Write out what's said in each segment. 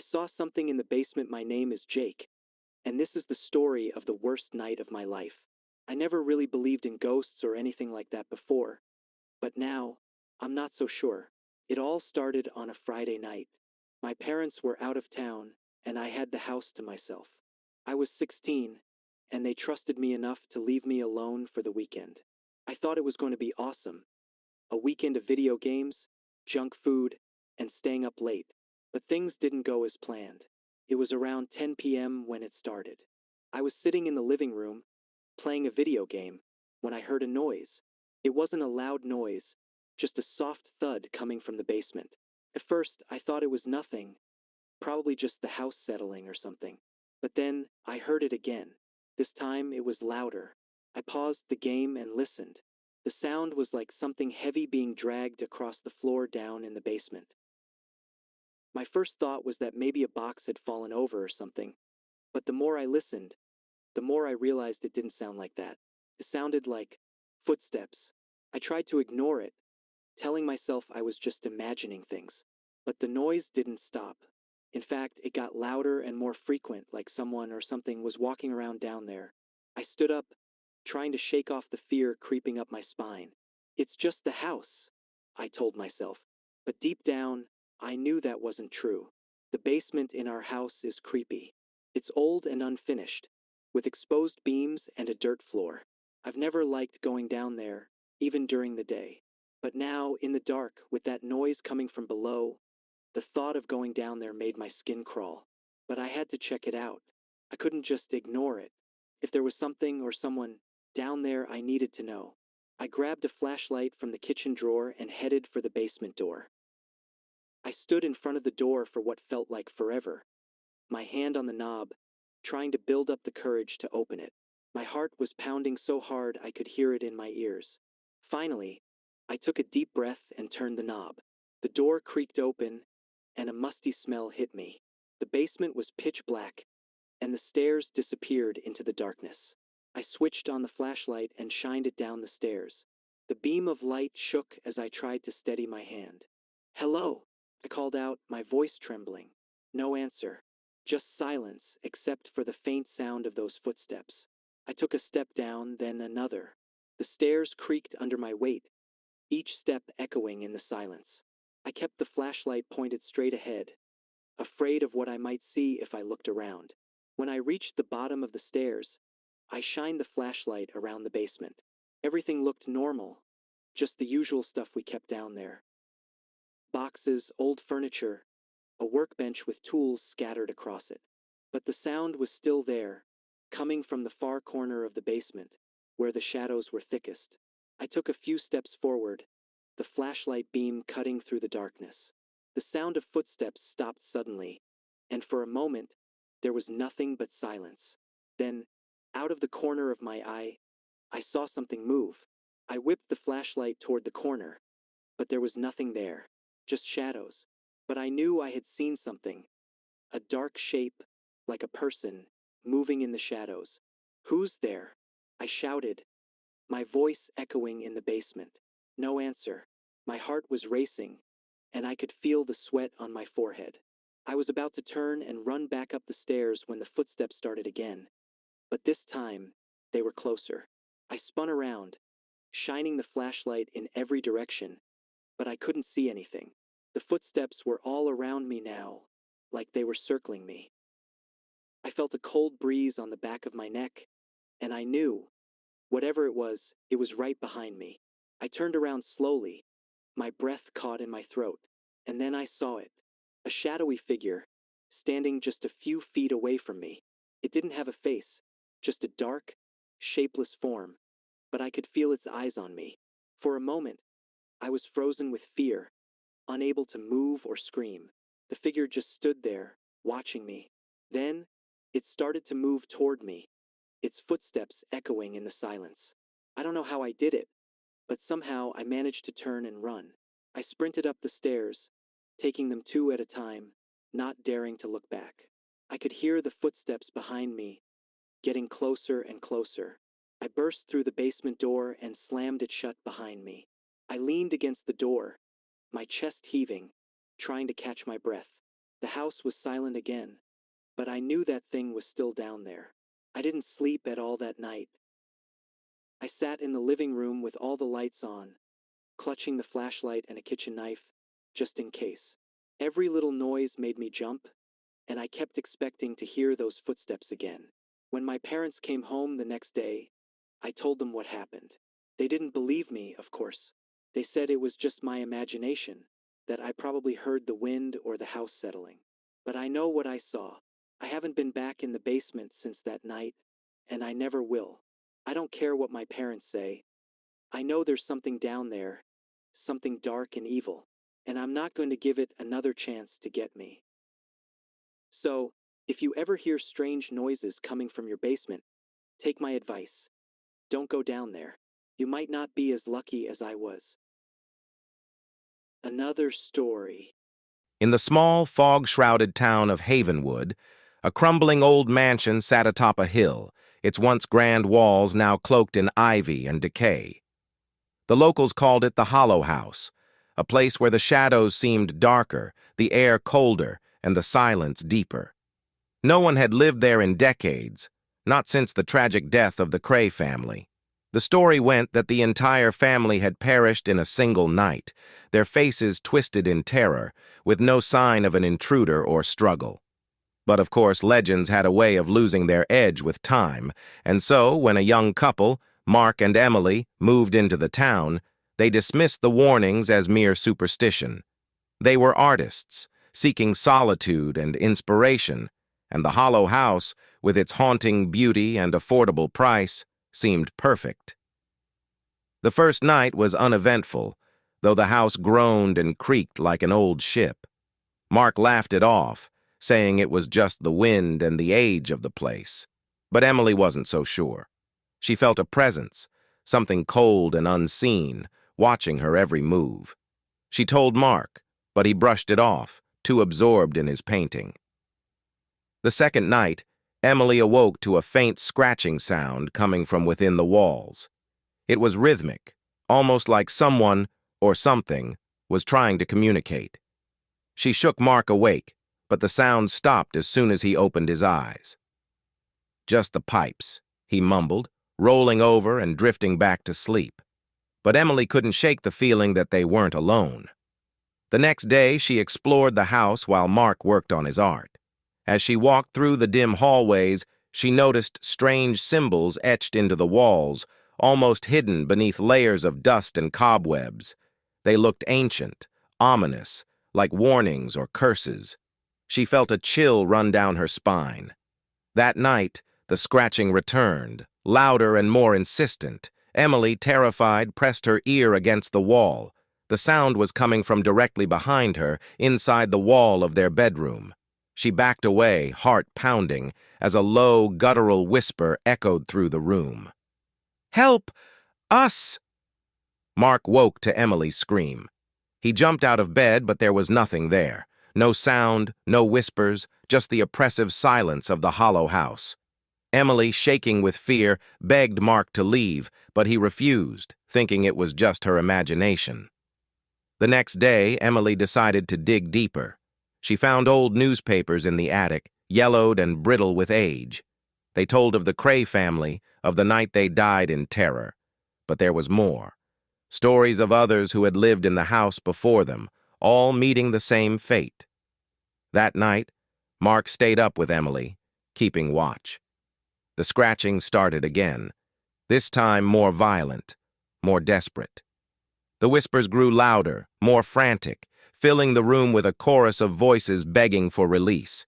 saw something in the basement. My name is Jake, and this is the story of the worst night of my life. I never really believed in ghosts or anything like that before, but now, I'm not so sure. It all started on a Friday night. My parents were out of town, and I had the house to myself. I was 16, and they trusted me enough to leave me alone for the weekend. I thought it was going to be awesome. A weekend of video games, junk food, and staying up late. But things didn't go as planned. It was around 10 p.m. when it started. I was sitting in the living room, playing a video game, when I heard a noise. It wasn't a loud noise, just a soft thud coming from the basement. At first, I thought it was nothing, probably just the house settling or something. But then, I heard it again. This time, it was louder. I paused the game and listened. The sound was like something heavy being dragged across the floor down in the basement. My first thought was that maybe a box had fallen over or something, but the more I listened, the more I realized it didn't sound like that. It sounded like footsteps. I tried to ignore it, telling myself I was just imagining things. But the noise didn't stop. In fact, it got louder and more frequent, like someone or something was walking around down there. I stood up, trying to shake off the fear creeping up my spine. It's just the house, I told myself. But deep down, I knew that wasn't true. The basement in our house is creepy. It's old and unfinished, with exposed beams and a dirt floor. I've never liked going down there, even during the day. But now, in the dark, with that noise coming from below, the thought of going down there made my skin crawl. But I had to check it out. I couldn't just ignore it. If there was something or someone down there, I needed to know. I grabbed a flashlight from the kitchen drawer and headed for the basement door. I stood in front of the door for what felt like forever, my hand on the knob, trying to build up the courage to open it. My heart was pounding so hard I could hear it in my ears. Finally, I took a deep breath and turned the knob. The door creaked open, and a musty smell hit me. The basement was pitch black, and the stairs disappeared into the darkness. I switched on the flashlight and shined it down the stairs. The beam of light shook as I tried to steady my hand. "Hello," I called out, my voice trembling. No answer. Just silence, except for the faint sound of those footsteps. I took a step down, then another. The stairs creaked under my weight, each step echoing in the silence. I kept the flashlight pointed straight ahead, afraid of what I might see if I looked around. When I reached the bottom of the stairs, I shined the flashlight around the basement. Everything looked normal, just the usual stuff we kept down there. Boxes, old furniture, a workbench with tools scattered across it. But the sound was still there, coming from the far corner of the basement, where the shadows were thickest. I took a few steps forward, the flashlight beam cutting through the darkness. The sound of footsteps stopped suddenly, and for a moment, there was nothing but silence. Then, out of the corner of my eye, I saw something move. I whipped the flashlight toward the corner, but there was nothing there, just shadows. But I knew I had seen something, a dark shape, like a person, moving in the shadows. "Who's there?" I shouted, my voice echoing in the basement. No answer. My heart was racing, and I could feel the sweat on my forehead. I was about to turn and run back up the stairs when the footsteps started again. But this time, they were closer. I spun around, shining the flashlight in every direction, but I couldn't see anything. The footsteps were all around me now, like they were circling me. I felt a cold breeze on the back of my neck, and I knew, whatever it was right behind me. I turned around slowly, my breath caught in my throat, and then I saw it. A shadowy figure, standing just a few feet away from me. It didn't have a face, just a dark, shapeless form, but I could feel its eyes on me. For a moment, I was frozen with fear, unable to move or scream. The figure just stood there, watching me. Then, it started to move toward me, its footsteps echoing in the silence. I don't know how I did it, but somehow I managed to turn and run. I sprinted up the stairs, taking them two at a time, not daring to look back. I could hear the footsteps behind me, getting closer and closer. I burst through the basement door and slammed it shut behind me. I leaned against the door, my chest heaving, trying to catch my breath. The house was silent again, but I knew that thing was still down there. I didn't sleep at all that night. I sat in the living room with all the lights on, clutching the flashlight and a kitchen knife, just in case. Every little noise made me jump, and I kept expecting to hear those footsteps again. When my parents came home the next day, I told them what happened. They didn't believe me, of course. They said it was just my imagination, that I probably heard the wind or the house settling. But I know what I saw. I haven't been back in the basement since that night, and I never will. I don't care what my parents say. I know there's something down there, something dark and evil, and I'm not going to give it another chance to get me. So, if you ever hear strange noises coming from your basement, take my advice. Don't go down there. You might not be as lucky as I was. Another story. In the small, fog-shrouded town of Havenwood, a crumbling old mansion sat atop a hill, its once grand walls now cloaked in ivy and decay. The locals called it the Hollow House, a place where the shadows seemed darker, the air colder, and the silence deeper. No one had lived there in decades, not since the tragic death of the Cray family. The story went that the entire family had perished in a single night, their faces twisted in terror, with no sign of an intruder or struggle. But of course, legends had a way of losing their edge with time, and so when a young couple, Mark and Emily, moved into the town, they dismissed the warnings as mere superstition. They were artists, seeking solitude and inspiration, and the Hollow House, with its haunting beauty and affordable price, seemed perfect. The first night was uneventful, though the house groaned and creaked like an old ship. Mark laughed it off, saying it was just the wind and the age of the place. But Emily wasn't so sure. She felt a presence, something cold and unseen, watching her every move. She told Mark, but he brushed it off, too absorbed in his painting. The second night, Emily awoke to a faint scratching sound coming from within the walls. It was rhythmic, almost like someone, or something, was trying to communicate. She shook Mark awake, but the sound stopped as soon as he opened his eyes. "Just the pipes," he mumbled, rolling over and drifting back to sleep. But Emily couldn't shake the feeling that they weren't alone. The next day, she explored the house while Mark worked on his art. As she walked through the dim hallways, she noticed strange symbols etched into the walls, almost hidden beneath layers of dust and cobwebs. They looked ancient, ominous, like warnings or curses. She felt a chill run down her spine. That night, the scratching returned, louder and more insistent. Emily, terrified, pressed her ear against the wall. The sound was coming from directly behind her, inside the wall of their bedroom. She backed away, heart pounding, as a low, guttural whisper echoed through the room. "Help! Us!" Mark woke to Emily's scream. He jumped out of bed, but there was nothing there. No sound, no whispers, just the oppressive silence of the Hollow House. Emily, shaking with fear, begged Mark to leave, but he refused, thinking it was just her imagination. The next day, Emily decided to dig deeper. She found old newspapers in the attic, yellowed and brittle with age. They told of the Cray family, of the night they died in terror. But there was more. Stories of others who had lived in the house before them, all meeting the same fate. That night, Mark stayed up with Emily, keeping watch. The scratching started again, this time more violent, more desperate. The whispers grew louder, more frantic, filling the room with a chorus of voices begging for release.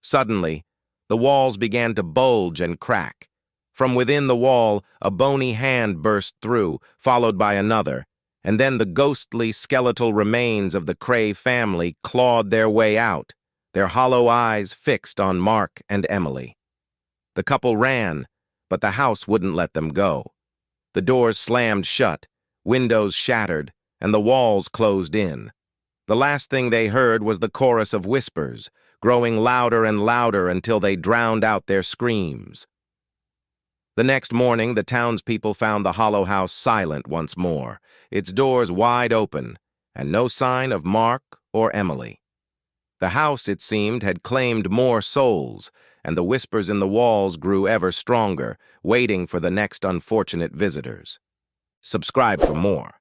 Suddenly, the walls began to bulge and crack. From within the wall, a bony hand burst through, followed by another, and then the ghostly, skeletal remains of the Cray family clawed their way out, their hollow eyes fixed on Mark and Emily. The couple ran, but the house wouldn't let them go. The doors slammed shut, windows shattered, and the walls closed in. The last thing they heard was the chorus of whispers, growing louder and louder until they drowned out their screams. The next morning, the townspeople found the Hollow House silent once more, its doors wide open, and no sign of Mark or Emily. The house, it seemed, had claimed more souls, and the whispers in the walls grew ever stronger, waiting for the next unfortunate visitors. Subscribe for more.